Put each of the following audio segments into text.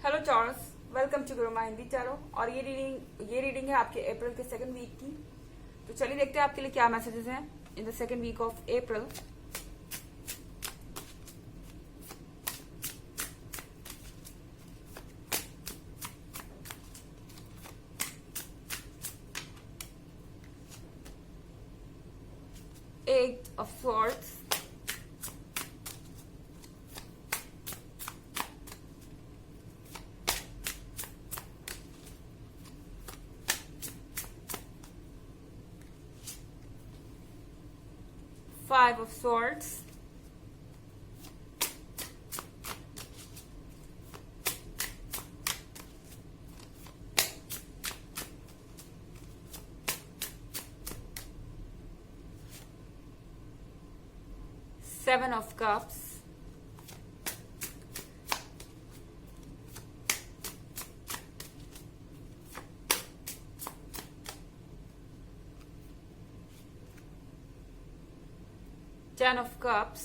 Hello taurus, welcome to Guru Hindi tarot. और ये reading है आपके अप्रैल के सेकंड वीक की। तो चलिए देखते हैं आपके लिए क्या मैसेजेस हैं in the second week of April. Eight of swords, Five of Swords, Seven of Cups, Ten of Cups,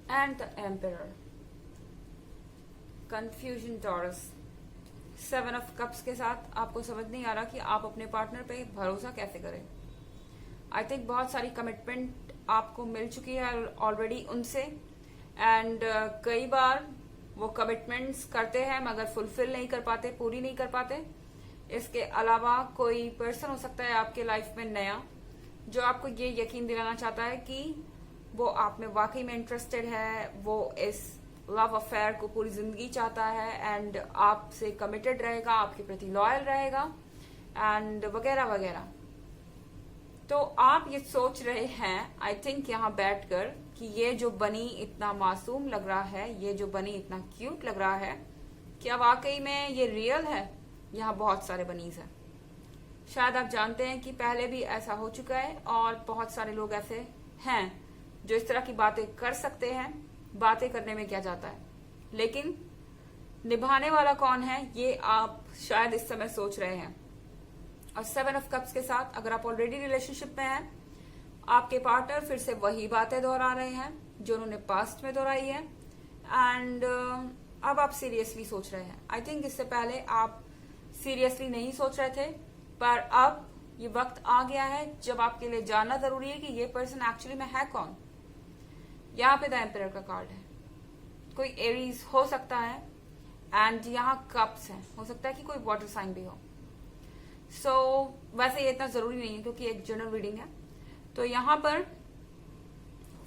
and the Emperor. Confusion Taurus. Seven of cups के साथ आपको समझ नहीं आ रहा कि आप अपने पार्टनर पे भरोसा कैसे करें। आई थिंक बहुत सारी कमिटमेंट आपको मिल चुकी है ऑलरेडी उनसे, एंड कई बार वो कमिटमेंट्स करते हैं मगर फुलफिल नहीं कर पाते, पूरी नहीं कर पाते। इसके अलावा कोई पर्सन हो सकता है आपके लाइफ में नया, जो आपको ये यकीन दिलाना चाहता है कि वो आप में वाकई में इंटरेस्टेड है, वो इस लव अफेयर को पूरी जिंदगी चाहता है एंड आपसे कमिटेड रहेगा, आपके प्रति लॉयल रहेगा एंड वगैरह वगैरह। तो आप ये सोच रहे हैं आई थिंक यहाँ बैठकर कि ये जो बनी इतना मासूम लग रहा है, ये जो बनी इतना क्यूट लग रहा है, क्या वाकई में ये रियल है? यहाँ बहुत सारे बनीज हैं। शायद आप जानते हैं कि पहले भी ऐसा हो चुका है और बहुत सारे लोग ऐसे हैं जो इस तरह की बातें कर सकते हैं। बातें करने में क्या जाता है, लेकिन निभाने वाला कौन है ये आप शायद इस समय सोच रहे हैं। और सेवन ऑफ कप्स के साथ अगर आप ऑलरेडी रिलेशनशिप में हैं, आपके पार्टनर फिर से वही बातें दोहरा रहे हैं जो उन्होंने पास्ट में दोहराई है एंड अब आप सीरियसली सोच रहे हैं। आई थिंक इससे पहले आप सीरियसली नहीं सोच रहे थे, पर अब ये वक्त आ गया है जब आपके लिए जानना जरूरी है कि ये पर्सन एक्चुअली में है कौन। यहाँ पे द एम्परर का कार्ड है, कोई एरीज हो सकता है एंड यहाँ कप्स है, हो सकता है कि कोई वाटर साइन भी हो। सो वैसे ये इतना जरूरी नहीं है क्योंकि एक जनरल रीडिंग है। तो यहाँ पर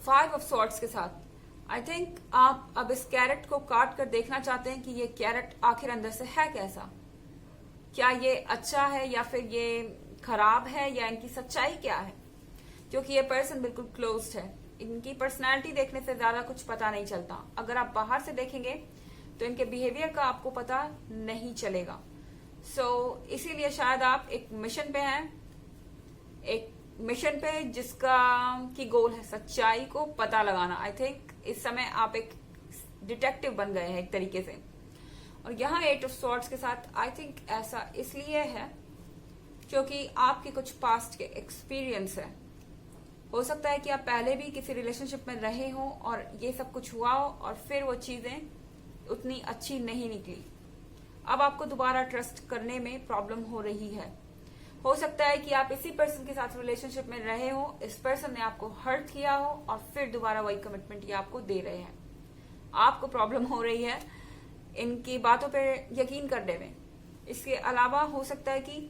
फाइव ऑफ सॉर्ड्स के साथ आई थिंक आप अब इस कैरेट को काट कर देखना चाहते हैं कि ये कैरेट आखिर अंदर से है कैसा, क्या ये अच्छा है या फिर ये खराब है, या इनकी सच्चाई क्या है। क्योंकि ये पर्सन बिल्कुल क्लोज्ड है, इनकी पर्सनालिटी देखने से ज्यादा कुछ पता नहीं चलता। अगर आप बाहर से देखेंगे तो इनके बिहेवियर का आपको पता नहीं चलेगा। इसीलिए शायद आप एक मिशन पे हैं, एक मिशन पे जिसका की गोल है सच्चाई को पता लगाना। आई थिंक इस समय आप एक डिटेक्टिव बन गए हैं एक तरीके से। और यहाँ एट ऑफ स्वॉर्ड्स के साथ आई थिंक ऐसा इसलिए है क्योंकि आपके कुछ पास्ट के एक्सपीरियंस है। हो सकता है कि आप पहले भी किसी रिलेशनशिप में रहे हो और ये सब कुछ हुआ हो और फिर वो चीजें उतनी अच्छी नहीं निकली। अब आपको दोबारा ट्रस्ट करने में प्रॉब्लम हो रही है। हो सकता है कि आप इसी पर्सन के साथ रिलेशनशिप में रहे हो, इस पर्सन ने आपको हर्ट किया हो और फिर दोबारा वही कमिटमेंट ये आपको दे रहे हैं। आपको प्रॉब्लम हो रही है इनकी बातों पे यकीन करने में। इसके अलावा हो सकता है कि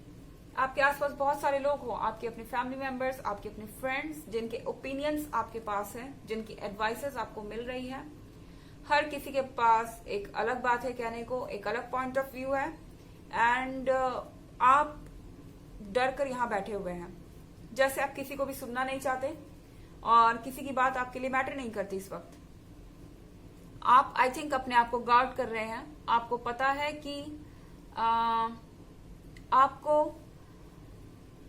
आपके आसपास बहुत सारे लोग हो, आपके अपने फैमिली मेंबर्स, आपके अपने फ्रेंड्स, जिनके ओपिनियंस आपके पास हैं, जिनकी एडवाइसेस आपको मिल रही है। हर किसी के पास एक अलग बात है कहने को, एक अलग पॉइंट ऑफ व्यू है एंड आप डर कर यहाँ बैठे हुए हैं, जैसे आप किसी को भी सुनना नहीं चाहते और किसी की बात आपके लिए मैटर नहीं करती। इस वक्त आप आई थिंक अपने आप को गार्ड कर रहे हैं। आपको पता है कि आपको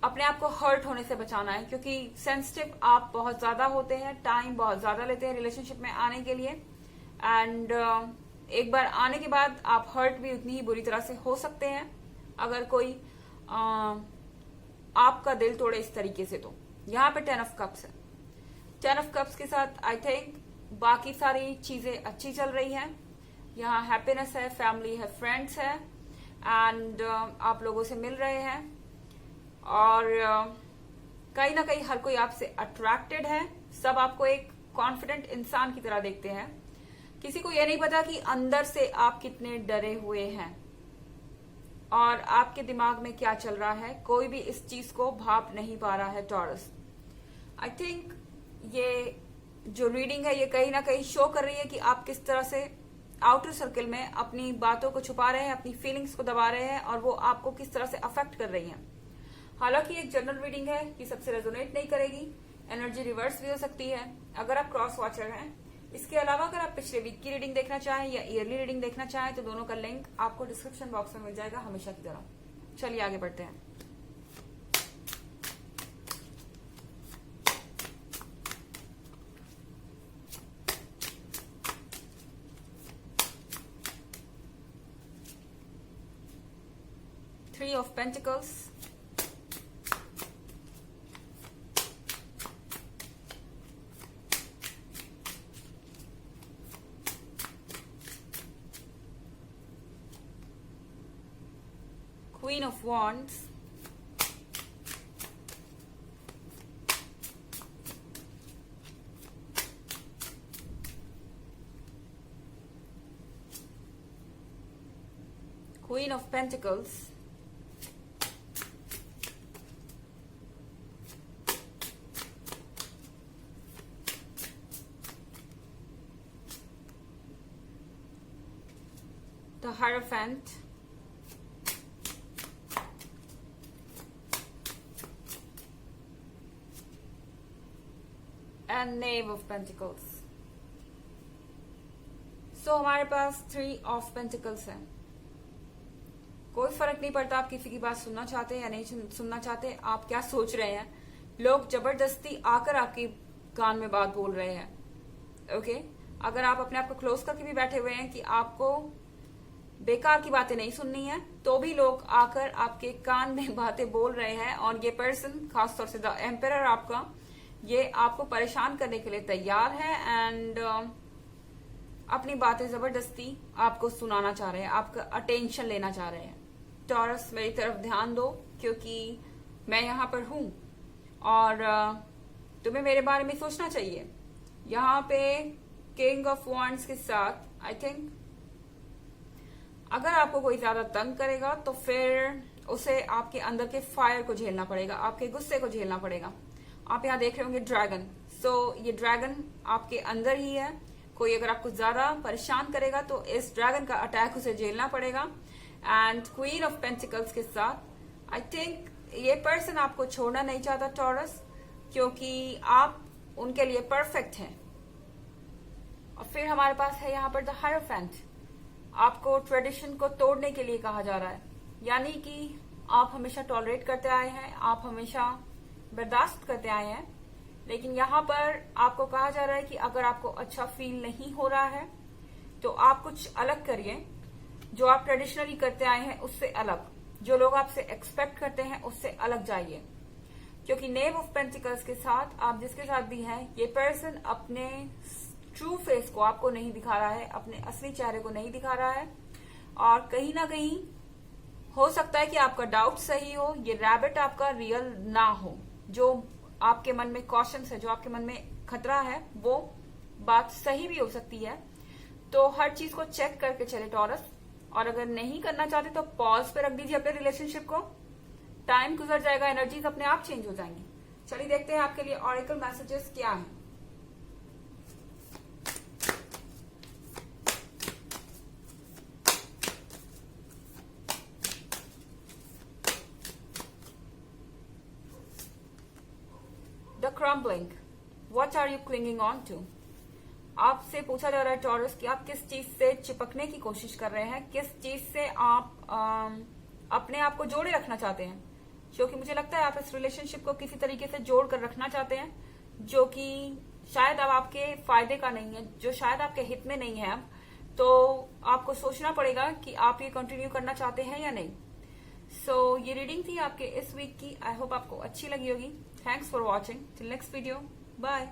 अपने आप को हर्ट होने से बचाना है, क्योंकि सेंसिटिव आप बहुत ज्यादा होते हैं, टाइम बहुत ज्यादा लेते हैं रिलेशनशिप में आने के लिए एंड एक बार आने के बाद आप हर्ट भी उतनी ही बुरी तरह से हो सकते हैं। अगर कोई आपका दिल तोड़े इस तरीके से। तो यहाँ पे 10 ऑफ कप्स है। 10 ऑफ कप्स के साथ आई थिंक बाकी सारी चीजें अच्छी चल रही हैं। यहाँ हैप्पीनेस है, फैमिली है, फ्रेंड्स है, एंड आप लोगों से मिल रहे हैं, और कहीं ना कहीं हर कोई आपसे अट्रैक्टेड है। सब आपको एक कॉन्फिडेंट इंसान की तरह देखते हैं। किसी को ये नहीं पता कि अंदर से आप कितने डरे हुए हैं और आपके दिमाग में क्या चल रहा है। कोई भी इस चीज को भाप नहीं पा रहा है टॉरस। आई थिंक ये जो रीडिंग है ये कहीं ना कहीं शो कर रही है कि आप किस तरह से आउटर सर्कल में अपनी बातों को छुपा रहे हैं, अपनी फीलिंग्स को दबा रहे हैं, और वो आपको किस तरह से अफेक्ट कर रही हैं। हालांकि एक जनरल रीडिंग है, ये सबसे रेजोनेट नहीं करेगी, एनर्जी रिवर्स भी हो सकती है अगर आप क्रॉस वॉचर हैं। इसके अलावा अगर आप पिछले वीक की रीडिंग देखना चाहें या ईयरली रीडिंग देखना चाहें तो दोनों का लिंक आपको डिस्क्रिप्शन बॉक्स में मिल जाएगा, हमेशा की तरह। चलिए आगे बढ़ते हैं। Three of Pentacles, Queen of Wands, Queen of Pentacles, the Hierophant, and Knave of Pentacles. So हमारे पास 3 of Pentacles है। कोई फर्क नहीं पड़ता आप किसी की बात सुनना चाहते हैं या नहीं सुनना चाहते, आप क्या सोच रहे हैं। लोग जबरदस्ती आकर आपकी कान में बात बोल रहे हैं। ओके, अगर आप अपने आप को क्लोज करके भी बैठे हुए हैं कि आपको बेकार की बातें नहीं सुननी है, तो भी लोग आकर आपके कान में बातें बोल रहे हैं। और ये पर्सन, खासतौर से द एम्परर आपका, ये आपको परेशान करने के लिए तैयार है एंड अपनी बातें जबरदस्ती आपको सुनाना चाह रहे हैं, आपका अटेंशन लेना चाह रहे हैं। टॉरस, मेरी तरफ ध्यान दो क्योंकि मैं यहाँ पर हूं और तुम्हें मेरे बारे में सोचना चाहिए। यहाँ पे किंग ऑफ वॉन्ड्स के साथ आई थिंक अगर आपको कोई ज्यादा तंग करेगा तो फिर उसे आपके अंदर के फायर को झेलना पड़ेगा, आपके गुस्से को झेलना पड़ेगा। आप यहाँ देख रहे होंगे ड्रैगन। सो ये ड्रैगन आपके अंदर ही है। कोई अगर आपको ज्यादा परेशान करेगा तो इस ड्रैगन का अटैक उसे झेलना पड़ेगा। एंड क्वीन ऑफ पेंटिकल्स के साथ आई थिंक ये पर्सन आपको छोड़ना नहीं चाहता टॉरस, क्योंकि आप उनके लिए परफेक्ट हैं। और फिर हमारे पास है यहाँ पर द हायरोफेंट। आपको ट्रेडिशन को तोड़ने के लिए कहा जा रहा है, यानी कि आप हमेशा टॉलरेट करते आए हैं, आप हमेशा बर्दाश्त करते आए हैं, लेकिन यहाँ पर आपको कहा जा रहा है कि अगर आपको अच्छा फील नहीं हो रहा है तो आप कुछ अलग करिए। जो आप ट्रेडिशनली करते आए हैं उससे अलग, जो लोग आपसे एक्सपेक्ट करते हैं उससे अलग जाइए। क्योंकि नेव ऑफ पेंटिकल्स के साथ आप जिसके साथ भी हैं, ये पर्सन अपने ट्रू फेस को आपको नहीं दिखा रहा है, अपने असली चेहरे को नहीं दिखा रहा है। और कहीं ना कहीं हो सकता है कि आपका डाउट सही हो, ये रैबिट आपका रियल ना हो। जो आपके मन में कॉशंस है, जो आपके मन में खतरा है, वो बात सही भी हो सकती है। तो हर चीज को चेक करके चले टॉरस। और अगर नहीं करना चाहते तो पॉज पे रख दीजिए अपने रिलेशनशिप को। टाइम गुजर जाएगा, एनर्जीज अपने आप चेंज हो जाएंगी। चलिए देखते हैं आपके लिए ऑरेकल मैसेजेस क्या हैं। The crumbling, what are you clinging on to. आपसे पूछा जा रहा है टॉरस कि आप किस चीज से चिपकने की कोशिश कर रहे हैं, किस चीज से आप अपने आप को जोड़े रखना चाहते हैं। क्योंकि मुझे लगता है आप इस रिलेशनशिप को किसी तरीके से जोड़ कर रखना चाहते हैं, जो कि शायद अब आपके फायदे का नहीं है, जो शायद आपके हित में नहीं है। अब तो आपको सोचना पड़ेगा कि आप ये कंटिन्यू करना चाहते हैं या नहीं। सो ये रीडिंग थी आपके इस वीक की। आई होप आपको अच्छी लगी होगी। Thanks for watching. Till next video, bye.